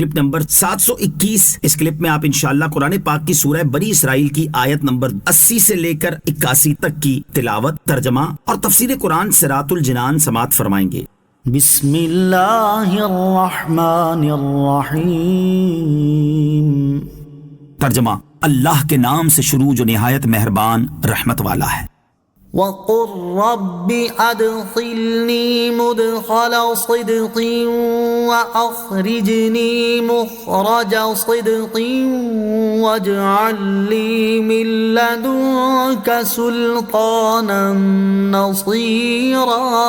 Clip number 721۔ اس clip میں آپ انشاءاللہ قرآن پاک کی سورہ بنی اسرائیل کی آیت نمبر 80 سے لے کر 81 تک کی تلاوت، ترجمہ اور تفسیر قرآن صراط الجنان سماعت فرمائیں گے۔ بسم اللہ الرحمن الرحیم۔ ترجمہ: اللہ کے نام سے شروع جو نہایت مہربان رحمت والا ہے۔ وَقُلْ رَبِّ أَدْخِلْنِي مُدْخَلَ صِدْقٍ وَأَخْرِجْنِي مُخْرَجَ صِدْقٍ وَاجْعَلْ لِي مِن لَّدُنكَ سُلْطَانًا نَّصِيرًا۔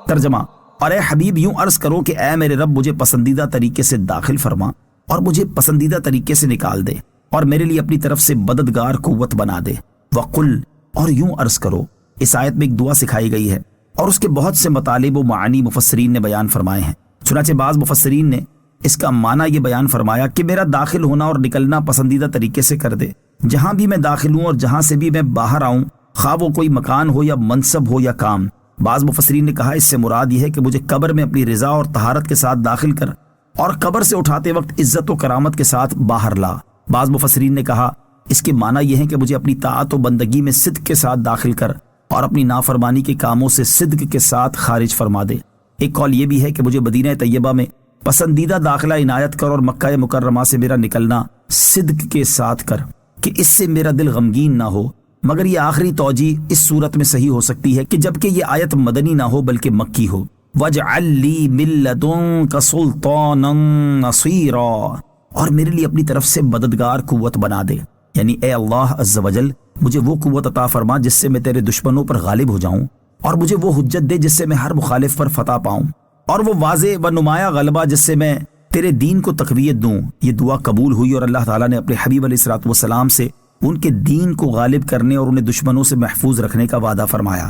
ترجمہ: اور اے حبیب یوں عرض کرو کہ اے میرے رب مجھے پسندیدہ طریقے سے داخل فرما اور مجھے پسندیدہ طریقے سے نکال دے اور میرے لیے اپنی طرف سے مددگار قوت بنا دے۔ وقل، اور یوں عرض کرو۔ اس آیت میں ایک دعا سکھائی گئی ہے اور اس کے بہت سے مطالب و معانی مفسرین نے بیان فرمائے ہیں۔ چنانچہ بعض مفسرین نے اس کا معنی یہ بیان فرمایا کہ میرا داخل ہونا اور نکلنا پسندیدہ طریقے سے کر دے، جہاں بھی میں داخل ہوں اور جہاں سے بھی میں باہر آؤں، خواہ وہ کوئی مکان ہو یا منصب ہو یا کام۔ بعض مفسرین نے کہا اس سے مراد یہ ہے کہ مجھے قبر میں اپنی رضا اور طہارت کے ساتھ داخل کر اور قبر سے اٹھاتے وقت عزت و کرامت کے ساتھ باہر لا۔ بعض مفسرین نے کہا اس کے معنی یہ ہے کہ مجھے اپنی طاعت و بندگی میں صدق کے ساتھ داخل کر اور اپنی نافرمانی کے کاموں سے صدق کے ساتھ خارج فرما دے۔ ایک قول یہ بھی ہے کہ مجھے مدینہ طیبہ میں پسندیدہ داخلہ عنایت کر اور مکہ مکرمہ سے میرا نکلنا صدق کے ساتھ کر کہ اس سے میرا دل غمگین نہ ہو۔ مگر یہ آخری توجیہ اس صورت میں صحیح ہو سکتی ہے کہ جبکہ یہ آیت مدنی نہ ہو بلکہ مکی ہو۔ وَاجْعَلْ لِي مِن لَّدُنكَ سُلْطَانًا نَّصِيرًا، اور میرے لیے اپنی طرف سے مددگار قوت بنا دے، یعنی اے اللہ عز و جل مجھے وہ قوت عطا فرما جس سے میں تیرے دشمنوں پر غالب ہو جاؤں، اور مجھے وہ حجت دے جس سے میں ہر مخالف پر فتح پاؤں، اور وہ واضح و نمایاں غلبہ جس سے میں تیرے دین کو تقویت دوں۔ یہ دعا قبول ہوئی اور اللہ تعالیٰ نے اپنے حبیب علیہ الصلوۃ والسلام سے ان کے دین کو غالب کرنے اور انہیں دشمنوں سے محفوظ رکھنے کا وعدہ فرمایا۔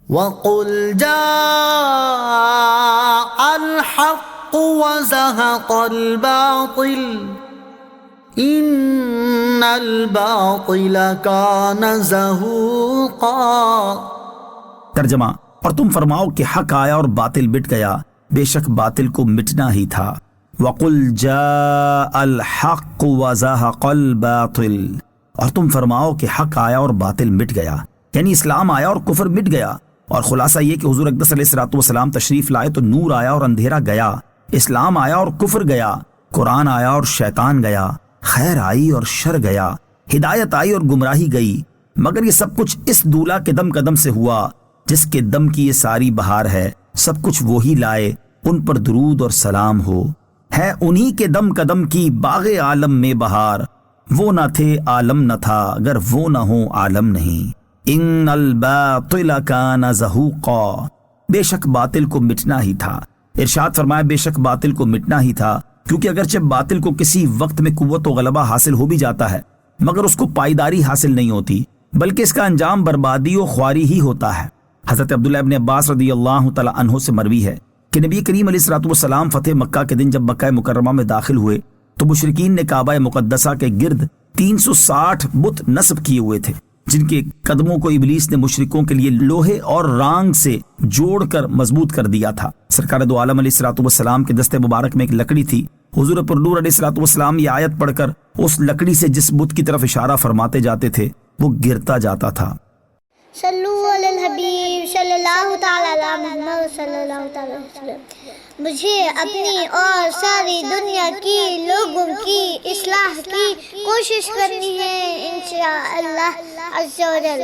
وَقُلْ جَاءَ الْحَقُّ وَزَهَقَ الْبَاطِلُ إِنَّ الْبَاطِلَ كَانَ زَهُوقًا۔ ترجمہ: اور تم فرماؤ کہ حق آیا اور باطل مٹ گیا، بے شک باطل کو مٹنا ہی تھا۔ وَقُلْ جَاءَ الْحَقُّ وَزَهَقَ الْبَاطِلُ، اور تم فرماؤ کہ حق آیا اور باطل مٹ گیا، یعنی اسلام آیا اور کفر مٹ گیا۔ اور خلاصہ یہ کہ حضور اقدس علیہ الصلوۃ والسلام تشریف لائے تو نور آیا اور اندھیرا گیا، اسلام آیا اور کفر گیا، قرآن آیا اور شیطان گیا، خیر آئی اور شر گیا، ہدایت آئی اور گمراہی گئی، مگر یہ سب کچھ اس دولہ کے دم قدم سے ہوا جس کے دم کی یہ ساری بہار ہے۔ سب کچھ وہی لائے، ان پر درود اور سلام ہو۔ ہے انہی کے دم قدم کی باغ عالم میں بہار، وہ نہ تھے عالم نہ تھا اگر وہ نہ ہو عالم نہیں۔ ان الباطل کان زہوقا، بے شک باطل کو مٹنا ہی تھا۔ ارشاد فرمایا بے شک باطل کو مٹنا ہی تھا، کیونکہ اگرچہ باطل کو کسی وقت میں قوت و غلبہ حاصل ہو بھی جاتا ہے مگر اس کو پائیداری حاصل نہیں ہوتی، بلکہ اس کا انجام بربادی و خواری ہی ہوتا ہے۔ حضرت عبداللہ ابن عباس رضی اللہ تعالی عنہ سے مروی ہے کہ نبی کریم علیہ الصلوۃ والسلام فتح مکہ کے دن جب مکہ مکرمہ میں داخل ہوئے تو مشرکین نے کعبہ مقدسہ کے گرد 360 بت نصب کیے ہوئے تھے، جن کے قدموں کو ابلیس نے مشرکوں کے لیے لوہے اور رانگ سے جوڑ کر مضبوط کر دیا تھا۔ سرکار دو عالم علیہ الصلوۃ والسلام کے دست مبارک میں ایک لکڑی تھی۔ حضور پر نور علیہ الصلوۃ والسلام یہ آیت پڑھ کر اس لکڑی سے جس بت کی طرف اشارہ فرماتے جاتے تھے وہ گرتا جاتا تھا۔ صلو علی الحبیب صلی اللہ تعالی علی محمد صلی اللہ تعالی وسلم۔ مجھے اپنی اور ساری دنیا کی لوگوں کی اصلاح کی کوشش کرنی ہے انشاءاللہ عز و جل۔